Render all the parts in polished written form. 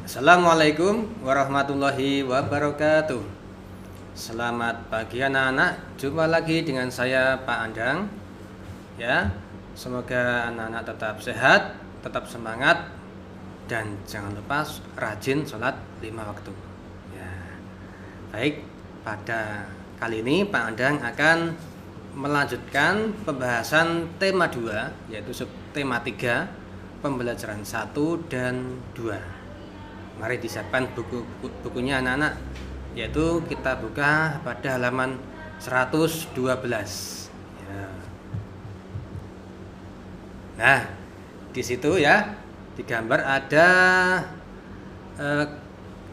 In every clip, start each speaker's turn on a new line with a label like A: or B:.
A: Assalamualaikum warahmatullahi wabarakatuh. Selamat pagi anak-anak. Jumpa lagi dengan saya Pak Andang. Ya, semoga anak-anak tetap sehat, tetap semangat, dan jangan lupa rajin sholat 5 waktu. Ya, baik. Pada kali ini Pak Andang akan melanjutkan pembahasan tema 2, yaitu subtema 3, pembelajaran 1 dan 2. Mari disiapkan bukunya anak-anak, yaitu kita buka pada halaman 112. Ya. Nah, di situ ya digambar ada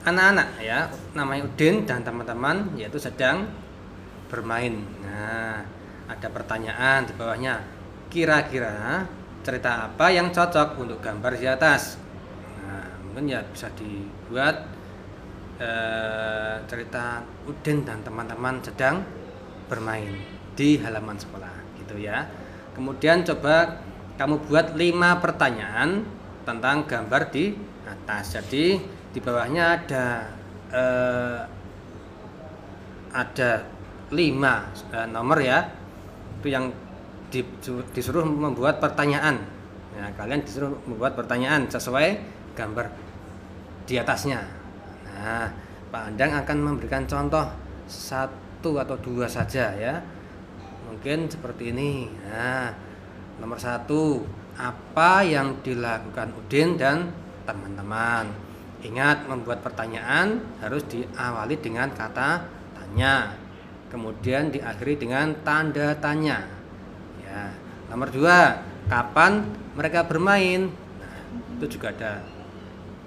A: anak-anak ya, namanya Udin dan teman-teman, yaitu sedang bermain. Nah, ada pertanyaan di bawahnya. Kira-kira cerita apa yang cocok untuk gambar di atas? Mungkin ya bisa dibuat cerita Udin dan teman-teman sedang bermain di halaman sekolah gitu ya. Kemudian coba kamu buat 5 pertanyaan tentang gambar di atas. Jadi di bawahnya ada 5 nomor ya. Itu yang disuruh membuat pertanyaan. Nah, kalian disuruh membuat pertanyaan sesuai gambar di atasnya. Nah, Pak Andang akan memberikan contoh 1 atau 2 saja ya. Mungkin seperti ini. Nah, nomor 1, apa yang dilakukan Udin dan teman-teman? Ingat, membuat pertanyaan harus diawali dengan kata tanya, kemudian diakhiri dengan tanda tanya. Ya. Nomor 2, kapan mereka bermain? Nah, itu juga ada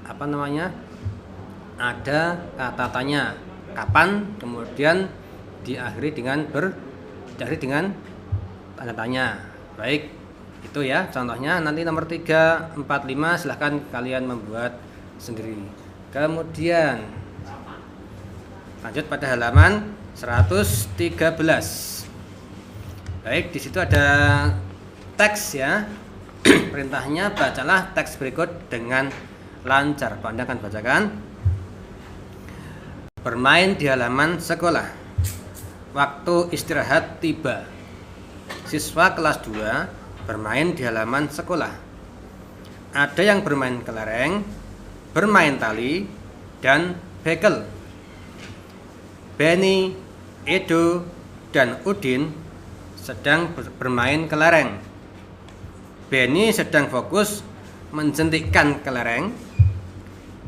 A: ada kata tanya kapan, kemudian diakhiri dengan tanda tanya. Baik, itu ya contohnya. Nanti nomor 3, 4, 5 silahkan kalian membuat sendiri. Kemudian lanjut pada halaman 113. Baik, di situ ada teks ya. Perintahnya, bacalah teks berikut dengan lancar. Pak Andang akan bacakan. Bermain di halaman sekolah. Waktu istirahat tiba. Siswa kelas 2 bermain di halaman sekolah. Ada yang bermain kelereng, bermain tali, dan bekel. Benny, Edo, dan Udin sedang bermain kelereng. Benny sedang fokus menjentikkan kelereng.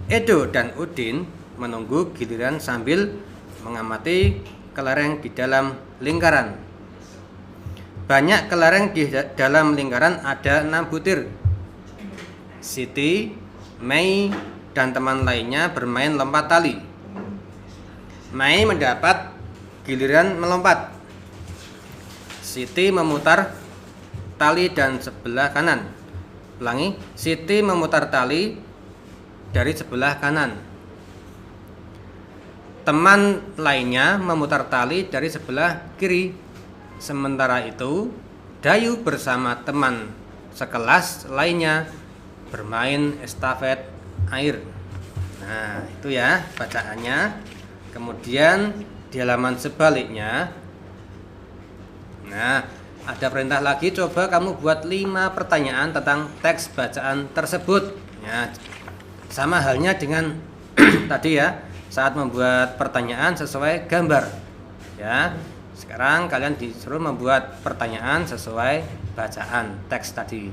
A: Edo dan Udin menunggu giliran sambil mengamati kelereng di dalam lingkaran. Banyak kelereng di dalam lingkaran, ada 6 butir. Siti, Mei, dan teman lainnya bermain lompat tali. Mei mendapat giliran melompat. Siti memutar tali dan sebelah kanan. Ulangi, Siti memutar tali dari sebelah kanan. Teman lainnya memutar tali dari sebelah kiri. Sementara itu, Dayu bersama teman sekelas lainnya bermain estafet air. Nah, itu ya bacaannya. Kemudian di halaman sebaliknya, nah, ada perintah lagi. Coba kamu buat 5 pertanyaan tentang teks bacaan tersebut ya. Sama halnya dengan tadi ya, saat membuat pertanyaan sesuai gambar ya. Sekarang kalian disuruh membuat pertanyaan sesuai bacaan teks tadi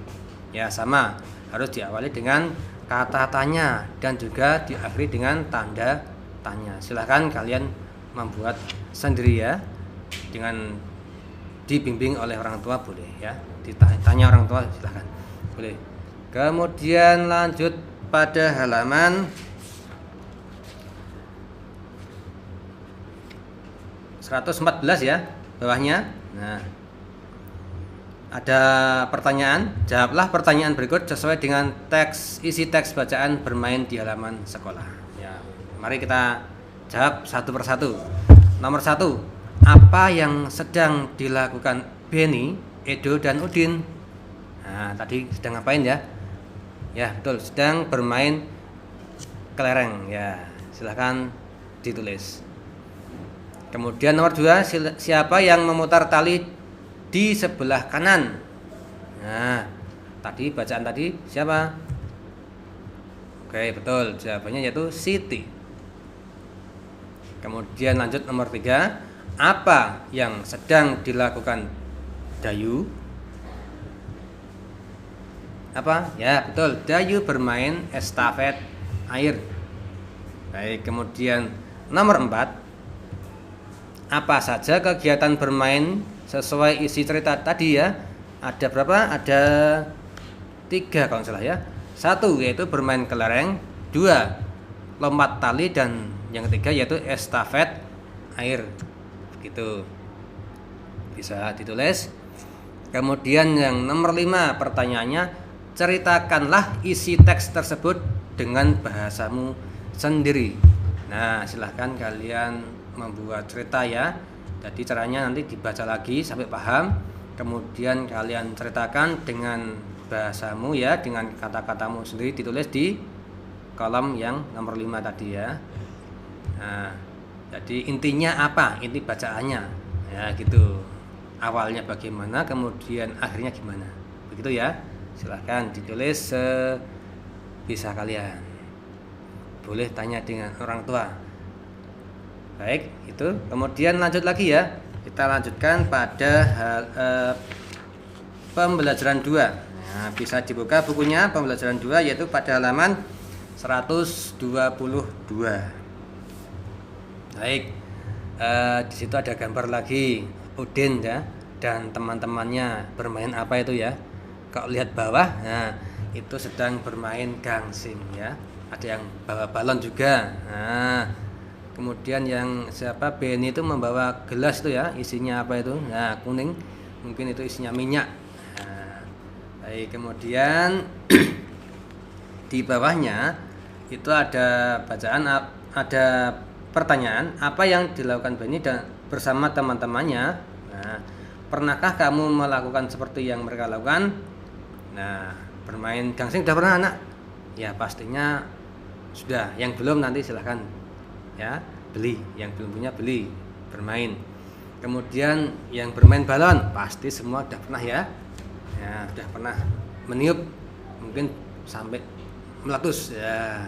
A: ya. Sama, harus diawali dengan kata tanya dan juga diakhiri dengan tanda tanya. Silahkan kalian membuat sendiri ya, dengan dibimbing oleh orang tua boleh ya, ditanya orang tua silahkan boleh. Kemudian lanjut pada halaman 114 ya, bawahnya. Nah, ada pertanyaan. Jawablah pertanyaan berikut sesuai dengan isi teks bacaan bermain di halaman sekolah ya. Mari kita jawab satu persatu. Nomor 1, apa yang sedang dilakukan Benny, Edo, dan Udin? Nah, tadi sedang ngapain ya? Ya, betul, sedang bermain kelereng ya. Silahkan ditulis. Kemudian nomor 2, siapa yang memutar tali di sebelah kanan? Nah, tadi bacaan tadi siapa? Oke, betul. Jawabannya yaitu Siti. Kemudian lanjut nomor 3, apa yang sedang dilakukan Dayu? Apa? Ya, betul. Dayu bermain estafet air. Baik, kemudian nomor 4, apa saja kegiatan bermain sesuai isi cerita tadi ya? Ada berapa? Ada 3 kalau salah ya. 1 yaitu bermain kelereng, 2 lompat tali, dan yang ketiga yaitu estafet air. Begitu. Bisa ditulis. Kemudian yang nomor 5 pertanyaannya, ceritakanlah isi teks tersebut dengan bahasamu sendiri. Nah, silahkan kalian membuat cerita ya. Jadi caranya nanti dibaca lagi sampai paham, kemudian kalian ceritakan dengan bahasamu ya, dengan kata-katamu sendiri, ditulis di kolom yang nomor 5 tadi ya. Nah, jadi intinya apa? Inti bacaannya ya gitu. Awalnya bagaimana, kemudian akhirnya gimana. Begitu ya. Silahkan ditulis sebisa kalian. Boleh tanya dengan orang tua. Baik, itu. Kemudian lanjut lagi ya. Kita lanjutkan pada pembelajaran 2. Nah, bisa dibuka bukunya pembelajaran 2 yaitu pada halaman 122. Baik. Di situ ada gambar lagi Udin ya dan teman-temannya bermain apa itu ya. Kalau lihat bawah, nah itu sedang bermain gangsing ya. Ada yang bawa balon juga. Nah, kemudian yang siapa Benny itu membawa gelas itu ya, isinya apa itu? Nah, kuning, mungkin itu isinya minyak. Nah, baik, kemudian di bawahnya itu ada bacaan, ada pertanyaan, apa yang dilakukan Benny dan bersama teman-temannya. Nah, pernahkah kamu melakukan seperti yang mereka lakukan? Nah, bermain gangsing sudah pernah anak? Ya pastinya sudah. Yang belum nanti silahkan ya beli. Yang belum punya beli bermain. Kemudian yang bermain balon pasti semua sudah pernah ya. Ya sudah pernah meniup, mungkin sampai meletus ya.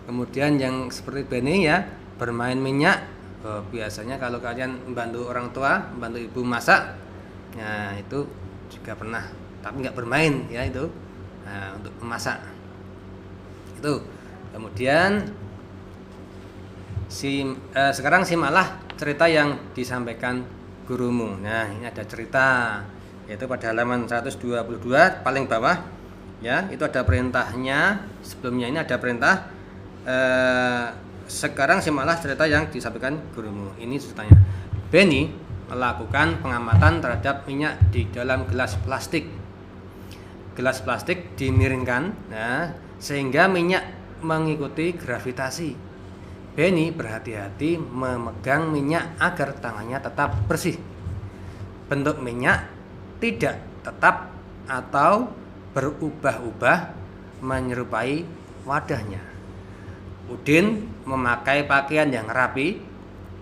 A: Kemudian yang seperti Benny ya bermain minyak. Biasanya kalau kalian membantu orang tua, membantu ibu masak, nah itu juga pernah, tapi nggak bermain ya itu. Nah, untuk memasak itu. Kemudian sekarang simaklah cerita yang disampaikan gurumu. Nah, ini ada cerita yaitu pada halaman 122 paling bawah ya, itu ada perintahnya. Sebelumnya ini ada perintah, sekarang simaklah cerita yang disampaikan gurumu. Ini ceritanya. Benny melakukan pengamatan terhadap minyak di dalam gelas plastik. Gelas plastik dimiringkan ya, sehingga minyak mengikuti gravitasi. Benny berhati-hati memegang minyak agar tangannya tetap bersih. Bentuk minyak tidak tetap atau berubah-ubah menyerupai wadahnya. Udin memakai pakaian yang rapi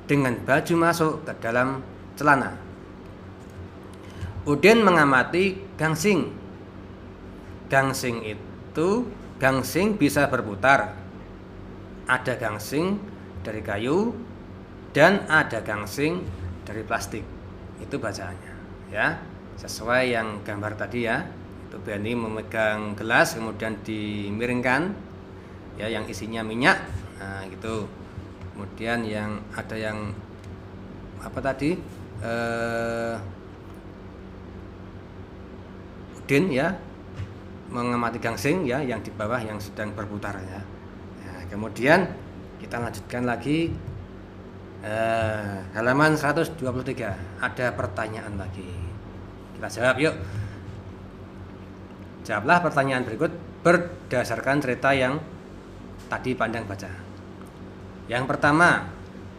A: dengan baju masuk ke dalam celana. Udin mengamati gangsing. Gangsing bisa berputar. Ada gangsing dari kayu dan ada gangsing dari plastik. Itu bacaannya ya, sesuai yang gambar tadi ya. Itu Benny memegang gelas kemudian dimiringkan ya, yang isinya minyak. Nah gitu. Kemudian yang ada yang apa tadi, Udin ya mengamati gangsing ya, yang di bawah yang sedang berputar ya. Nah, kemudian kita lanjutkan lagi, halaman 123 ada pertanyaan lagi. Kita jawab yuk. Jawablah pertanyaan berikut berdasarkan cerita yang tadi pandang baca. Yang pertama,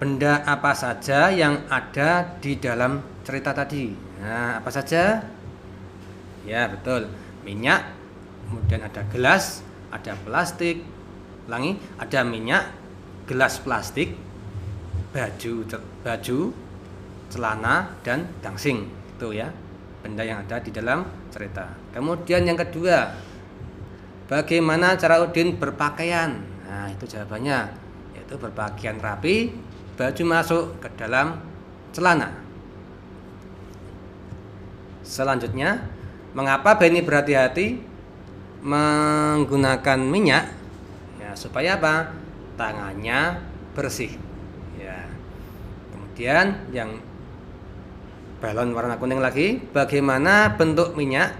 A: benda apa saja yang ada di dalam cerita tadi? Nah, apa saja? Ya, betul. Minyak, kemudian ada gelas, ada plastik, ulangi, ada minyak, gelas plastik, baju, celana, dan gangsing. Itu ya, benda yang ada di dalam cerita. Kemudian yang kedua, bagaimana cara Udin berpakaian? Nah, itu jawabannya, yaitu berpakaian rapi, baju masuk ke dalam celana. Selanjutnya, mengapa Benny berhati-hati menggunakan minyak? Ya, supaya apa? Tangannya bersih. Ya. Kemudian yang balon warna kuning lagi, bagaimana bentuk minyak?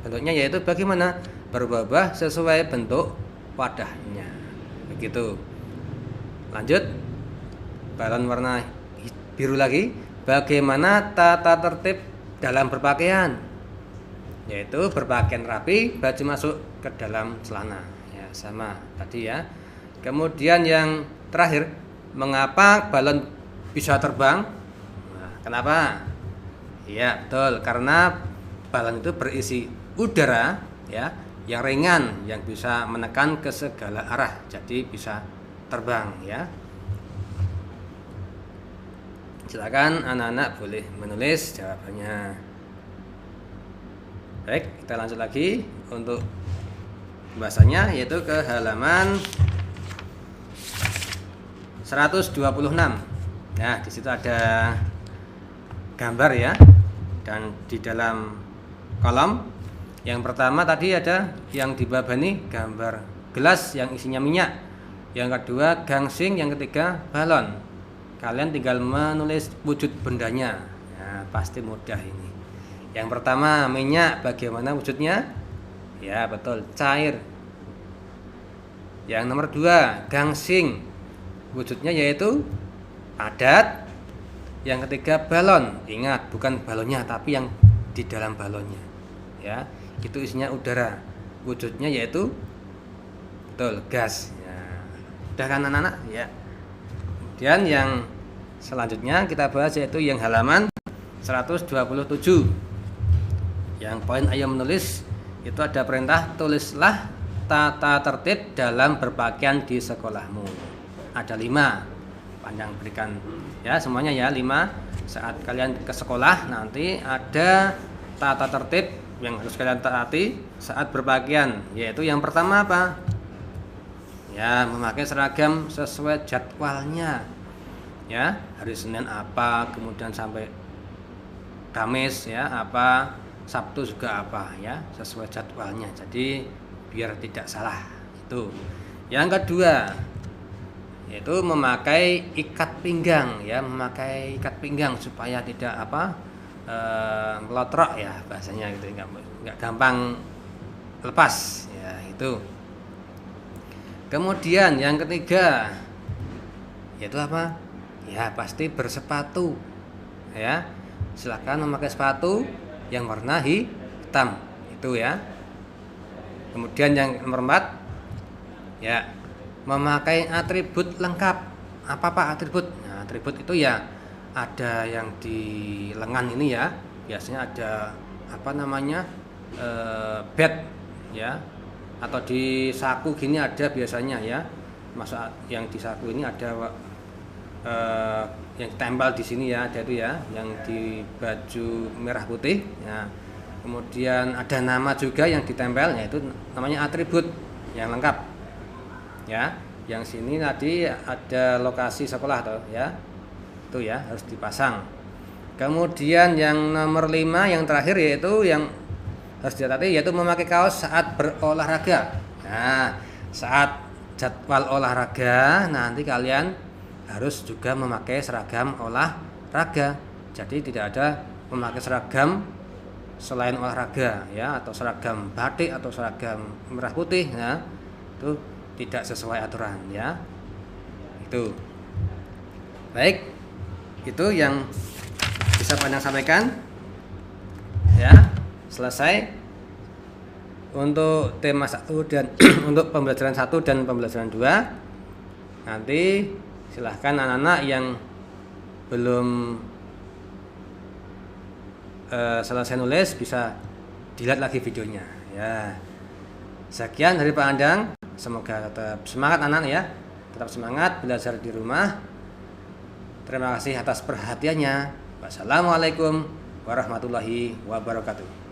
A: Bentuknya yaitu bagaimana? Berubah sesuai bentuk wadahnya. Begitu. Lanjut, balon warna biru lagi, bagaimana tata tertib dalam berpakaian? Yaitu berpakaian rapi, baju masuk ke dalam celana. Ya, sama tadi ya. Kemudian yang terakhir, mengapa balon bisa terbang? Nah, kenapa? Ya, betul, karena balon itu berisi udara ya, yang ringan yang bisa menekan ke segala arah. Jadi bisa terbang ya. Silakan anak-anak boleh menulis jawabannya. Baik, kita lanjut lagi untuk pembahasannya, yaitu ke halaman 126. Nah, di situ ada gambar ya. Dan di dalam kolom yang pertama tadi ada yang di bawah ini gambar gelas yang isinya minyak. Yang kedua gangsing, yang ketiga balon. Kalian tinggal menulis wujud bendanya. Ya, pasti mudah ini. Yang pertama minyak, bagaimana wujudnya? Ya, betul, cair. Yang nomor 2 gangsing, wujudnya yaitu padat. Yang ketiga balon, ingat bukan balonnya tapi yang di dalam balonnya. Ya, itu isinya udara. Wujudnya yaitu betul gas. Ya. Udah kan anak-anak? Ya. Kemudian yang selanjutnya kita bahas yaitu yang halaman 127. Yang poin ayo menulis itu ada perintah tulislah tata tertib dalam berpakaian di sekolahmu. Ada 5. Panjang berikan ya semuanya ya 5. Saat kalian ke sekolah nanti ada tata tertib yang harus kalian taati saat berpakaian, yaitu yang pertama apa? Ya, memakai seragam sesuai jadwalnya. Ya, hari Senin apa, kemudian sampai Kamis ya apa, Sabtu juga apa ya, sesuai jadwalnya. Jadi biar tidak salah. Itu. Yang kedua, yaitu memakai ikat pinggang ya, memakai ikat pinggang supaya tidak apa melotrok ya bahasanya gitu, enggak gampang lepas ya itu. Kemudian yang ketiga yaitu apa? Ya pasti bersepatu ya. Silakan memakai sepatu yang warna hitam itu ya. Kemudian yang nomor 4 ya, memakai atribut lengkap. Apa Pak atribut? Nah, atribut itu ya ada yang di lengan ini ya. Biasanya ada apa namanya? Bed ya. Atau di saku gini ada biasanya ya. Masa yang di saku ini ada yang tempel di sini ya, ada itu ya, yang di baju merah putih ya. Kemudian ada nama juga yang ditempel, yaitu namanya atribut yang lengkap ya. Yang sini tadi ada lokasi sekolah tuh ya, itu ya harus dipasang. Kemudian yang nomor 5 yang terakhir yaitu yang harus dicatat yaitu memakai kaos saat berolahraga. Nah, saat jadwal olahraga nanti kalian harus juga memakai seragam olahraga. Jadi tidak ada memakai seragam selain olahraga ya, atau seragam batik atau seragam merah putih ya. Itu tidak sesuai aturan ya. Itu. Baik. Itu yang bisa Pandang sampaikan. Ya, selesai untuk tema 1 dan untuk pembelajaran 1 dan pembelajaran 2. Nanti silahkan anak-anak yang belum selesai nulis bisa dilihat lagi videonya ya. Sekian dari Pak Andang. Semoga tetap semangat anak ya, tetap semangat belajar di rumah. Terima kasih atas perhatiannya. Wassalamualaikum warahmatullahi wabarakatuh.